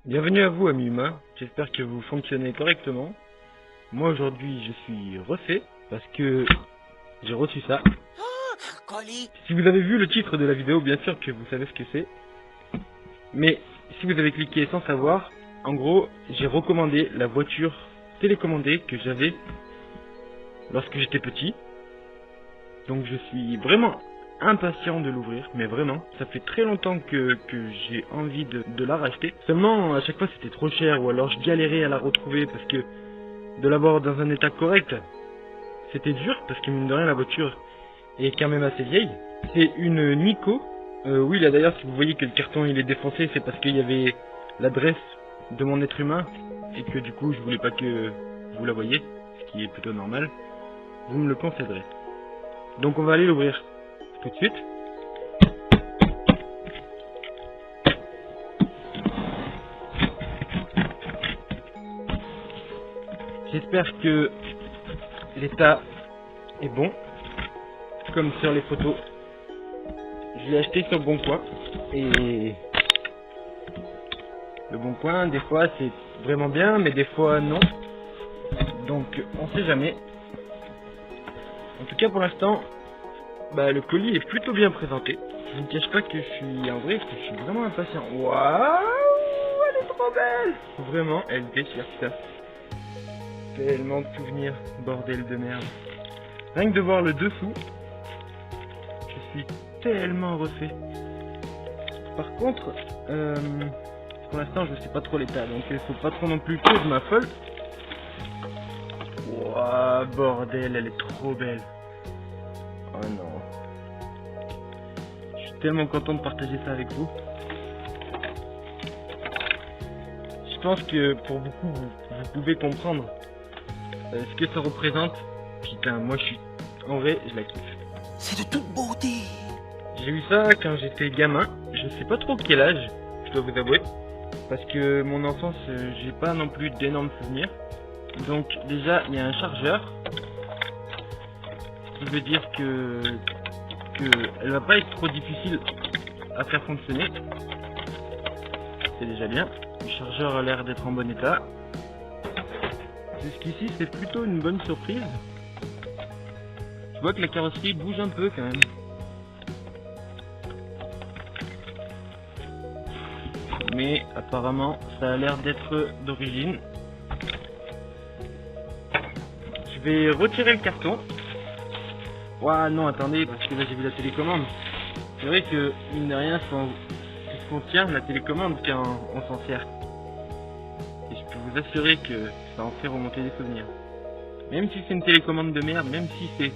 Bienvenue à vous, amis humains. J'espère que vous fonctionnez correctement. Moi, aujourd'hui, je suis refait parce que j'ai reçu ça. Si vous avez vu le titre de la vidéo, bien sûr que vous savez ce que c'est. Mais si vous avez cliqué sans savoir, en gros, j'ai recommandé la voiture télécommandée que j'avais lorsque j'étais petit. Donc je suis vraiment impatient de l'ouvrir, mais vraiment, ça fait très longtemps que j'ai envie de la racheter. Seulement, à chaque fois c'était trop cher, ou alors je galérais à la retrouver, parce que de l'avoir dans un état correct, c'était dur, parce que mine de rien la voiture est quand même assez vieille. C'est une Nico. Oui, là d'ailleurs, si vous voyez que le carton il est défoncé, c'est parce qu'il y avait l'adresse de mon être humain, et que du coup je voulais pas que vous la voyez, ce qui est plutôt normal. Vous me le concéderez. Donc on va aller l'ouvrir tout de suite. J'espère que l'état est bon, comme sur les photos. Je l'ai acheté sur Bon Coin, et le Bon Coin, des fois c'est vraiment bien, mais des fois non. Donc on sait jamais. En tout cas pour l'instant, le colis est plutôt bien présenté. Je ne cache pas que je suis vraiment impatient. Waouh, elle est trop belle. Vraiment, elle déchire ça. Tellement de souvenirs, bordel de merde. Rien que de voir le dessous, je suis tellement refait. Par contre, pour l'instant je sais pas trop l'état, donc il faut pas trop non plus que je m'affole. Waouh, bordel, elle est trop belle. Oh non. Je suis tellement content de partager ça avec vous. Je pense que pour beaucoup, vous pouvez comprendre ce que ça représente. Putain, moi je suis... En vrai, je la kiffe. C'est de toute beauté. J'ai eu ça quand j'étais gamin. Je sais pas trop quel âge, je dois vous avouer. Parce que mon enfance, j'ai pas non plus d'énormes souvenirs. Donc déjà, il y a un chargeur. Ce qui veut dire que elle va pas être trop difficile à faire fonctionner. C'est déjà bien. Le chargeur a l'air d'être en bon état. Jusqu'ici, c'est plutôt une bonne surprise. Je vois que la carrosserie bouge un peu quand même. Mais apparemment, ça a l'air d'être d'origine. Je vais retirer le carton. Ouah non, attendez, parce que là j'ai vu la télécommande. C'est vrai que, mine de rien, c'est ce qu'on tient, la télécommande, quand on s'en sert. Et je peux vous assurer que ça en fait remonter des souvenirs. Même si c'est une télécommande de merde, même si c'est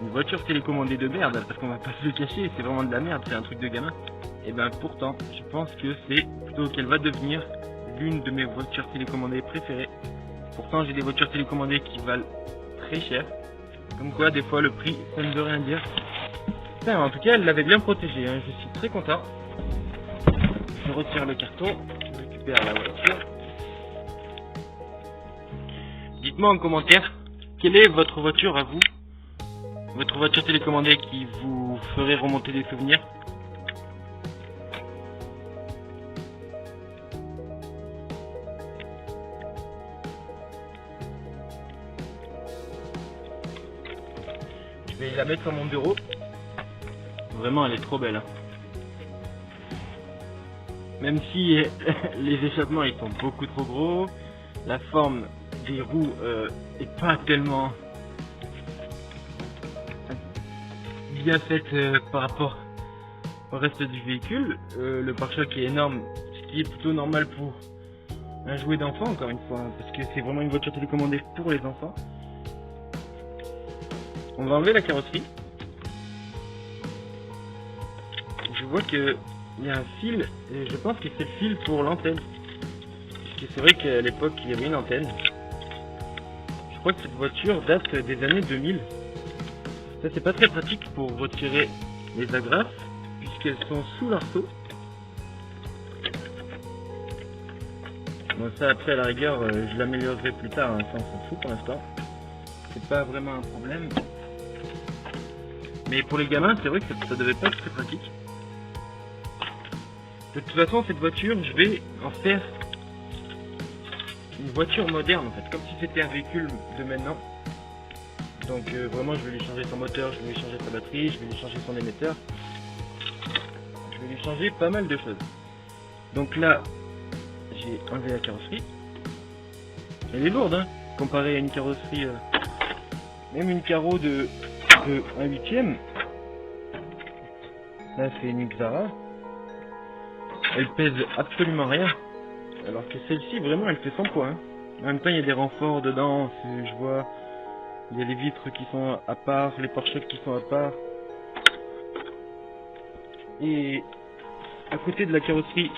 une voiture télécommandée de merde, parce qu'on va pas se le cacher, c'est vraiment de la merde, c'est un truc de gamin. Et ben pourtant, je pense que c'est plutôt qu'elle va devenir l'une de mes voitures télécommandées préférées. Pourtant j'ai des voitures télécommandées qui valent très cher. Comme quoi, des fois, le prix, ça ne veut rien dire. Putain, en tout cas, elle l'avait bien protégé, hein. Je suis très content. Je retire le carton, je récupère la voiture. Dites-moi en commentaire, quelle est votre voiture à vous? Votre voiture télécommandée qui vous ferait remonter des souvenirs? Je vais la mettre sur mon bureau. Vraiment, elle est trop belle. Hein. Même si les échappements ils sont beaucoup trop gros, la forme des roues est pas tellement bien faite par rapport au reste du véhicule. Le pare-choc est énorme, ce qui est plutôt normal pour un jouet d'enfant, encore une fois, hein, parce que c'est vraiment une voiture télécommandée pour les enfants. On va enlever la carrosserie. Je vois que il y a un fil, et je pense que c'est le fil pour l'antenne. Parce que c'est vrai qu'à l'époque il y avait une antenne. Je crois que cette voiture date des années 2000. Ça c'est pas très pratique pour retirer les agrafes, puisqu'elles sont sous l'arceau. Bon ça après à la rigueur je l'améliorerai plus tard, hein, ça on s'en fout pour l'instant. C'est pas vraiment un problème. Mais pour les gamins, c'est vrai que ça devait pas être très pratique. De toute façon, cette voiture, je vais en faire une voiture moderne en fait, comme si c'était un véhicule de maintenant. Donc vraiment je vais lui changer son moteur, je vais lui changer sa batterie, je vais lui changer son émetteur. Je vais lui changer pas mal de choses. Donc là, j'ai enlevé la carrosserie. Elle est lourde hein, comparée à une carrosserie, même une carreau de 1/8. Là c'est une Xara. Elle pèse absolument rien. Alors que celle-ci vraiment elle fait son poids hein. En même temps il y a des renforts dedans, je vois. Il y a les vitres qui sont à part, les pare-chocs qui sont à part. Et à côté de la carrosserie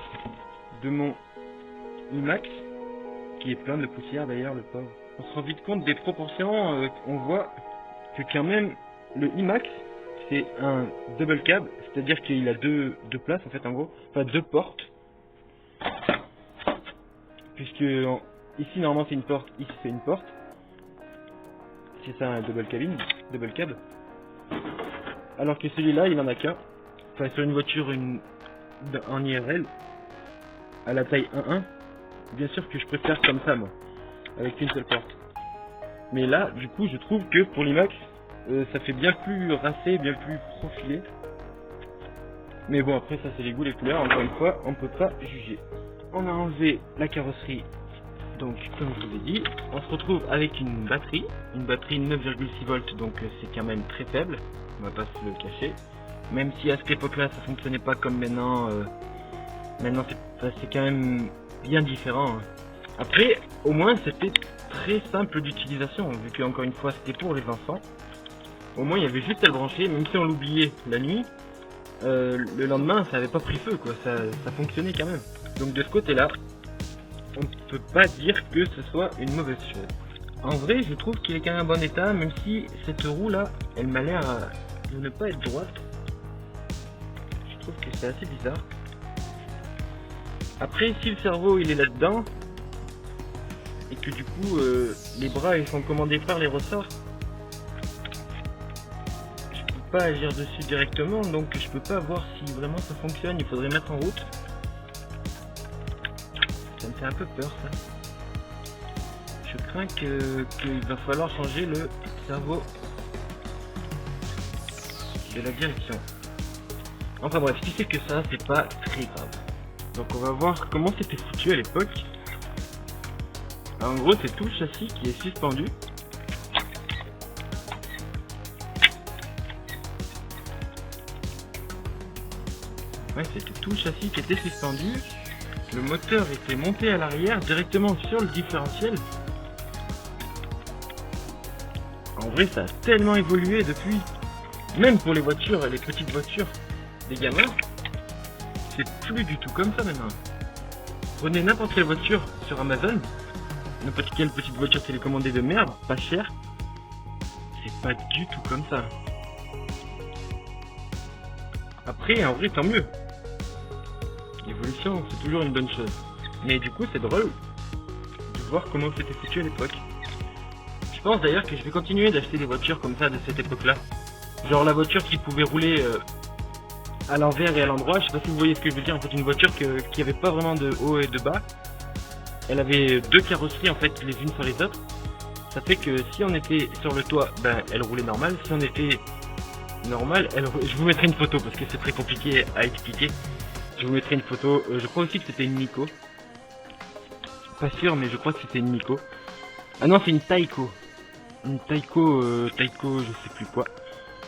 de mon IMAX, qui est plein de poussière d'ailleurs le pauvre, on se rend vite compte des proportions, on voit que quand même le IMAX c'est un double cab, c'est-à-dire qu'il a deux places en fait en gros, enfin deux portes. Puisque ici normalement c'est une porte, ici c'est une porte. C'est ça un double cab. Alors que celui-là il en a qu'un. Enfin sur une voiture en IRL à la taille 1.1, bien sûr que je préfère comme ça moi, avec une seule porte. Mais là du coup je trouve que pour l'IMAX ça fait bien plus racé, bien plus profilé. Mais bon après ça c'est les goûts, les couleurs, encore une fois on peut pas juger. On a enlevé la carrosserie. Donc comme je vous ai dit, on se retrouve avec une batterie 9,6 volts, donc c'est quand même très faible, on va pas se le cacher. Même si à cette époque-là ça fonctionnait pas comme maintenant, maintenant c'est quand même bien différent. Hein. Après, au moins c'était très simple d'utilisation, vu que encore une fois c'était pour les enfants. Au moins il y avait juste à le brancher, même si on l'oubliait la nuit, le lendemain ça avait pas pris feu quoi, ça fonctionnait quand même. Donc de ce côté-là, on ne peut pas dire que ce soit une mauvaise chose. En vrai, je trouve qu'il est quand même en bon état, même si cette roue là, elle m'a l'air de ne pas être droite. Je trouve que c'est assez bizarre. Après, si le cerveau il est là-dedans, et que du coup les bras ils sont commandés par les ressorts, je peux pas agir dessus directement, donc je peux pas voir si vraiment ça fonctionne. Il faudrait mettre en route. Ça me fait un peu peur ça. Je crains qu'il va falloir changer le cerveau de la direction. Enfin bref, si c'est que ça, c'est pas très grave. Donc on va voir comment c'était foutu à l'époque. En gros c'est tout le châssis qui est suspendu. Ouais, c'était tout le châssis qui était suspendu. Le moteur était monté à l'arrière directement sur le différentiel. En vrai ça a tellement évolué depuis. Même pour les voitures, les petites voitures des gamins, c'est plus du tout comme ça maintenant. Prenez n'importe quelle voiture sur Amazon, n'importe quelle petite voiture télécommandée de merde, pas cher, c'est pas du tout comme ça. Après, en vrai, tant mieux. L'évolution, c'est toujours une bonne chose. Mais du coup, c'est drôle de voir comment c'était foutu à l'époque. Je pense d'ailleurs que je vais continuer d'acheter des voitures comme ça de cette époque-là. Genre la voiture qui pouvait rouler à l'envers et à l'endroit. Je sais pas si vous voyez ce que je veux dire. En fait, une voiture qui avait pas vraiment de haut et de bas. Elle avait deux carrosseries en fait, les unes sur les autres. Ça fait que si on était sur le toit, ben elle roulait normal. Si on était normal, je vous mettrai une photo parce que c'est très compliqué à expliquer. Je vous mettrai une photo. Je crois aussi que c'était une Nico. Pas sûr, mais je crois que c'était une Nico. Ah non, c'est une Taiko. Une Taiko, je sais plus quoi.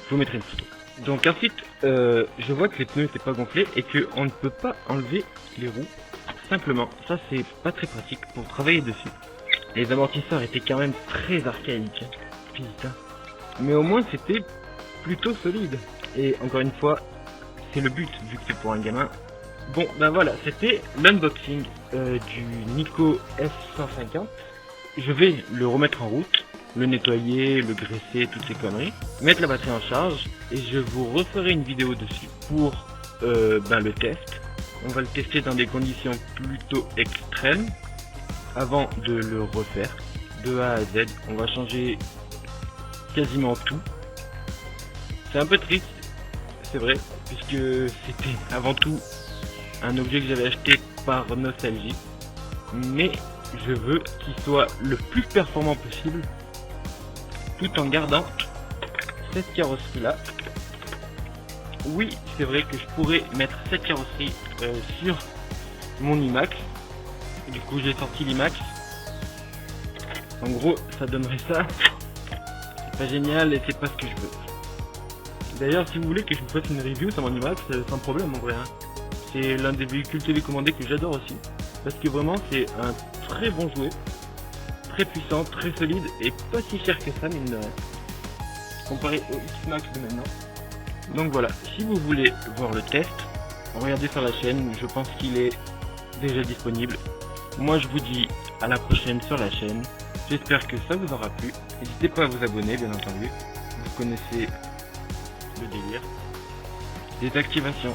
Je vous mettrai une photo. Donc ensuite, je vois que les pneus n'étaient pas gonflés et qu'on ne peut pas enlever les roues. Simplement, ça c'est pas très pratique pour travailler dessus. Les amortisseurs étaient quand même très archaïques. Putain. Mais au moins c'était plutôt solide. Et encore une fois, c'est le but vu que c'est pour un gamin. Bon, ben voilà, c'était l'unboxing du Nico F150. Je vais le remettre en route, le nettoyer, le graisser, toutes ces conneries, mettre la batterie en charge et je vous referai une vidéo dessus pour le test. On va le tester dans des conditions plutôt extrêmes avant de le refaire de A à Z. On va changer quasiment tout. C'est un peu triste, c'est vrai, puisque c'était avant tout un objet que j'avais acheté par nostalgie. Mais je veux qu'il soit le plus performant possible, tout en gardant cette carrosserie là. Oui, c'est vrai que je pourrais mettre cette carrosserie sur mon IMAX. Du coup j'ai sorti l'IMAX. En gros ça donnerait ça. C'est pas génial et c'est pas ce que je veux. D'ailleurs si vous voulez que je vous fasse une review sur mon IMAX, sans problème en vrai hein. C'est l'un des véhicules télécommandés que j'adore aussi. Parce que vraiment c'est un très bon jouet. Très puissant, très solide et pas si cher que ça mine de rien. Comparé au X-Max de maintenant. Donc voilà, si vous voulez voir le test, regardez sur la chaîne, je pense qu'il est déjà disponible. Moi je vous dis à la prochaine sur la chaîne, j'espère que ça vous aura plu. N'hésitez pas à vous abonner bien entendu, vous connaissez le délire. Des activations.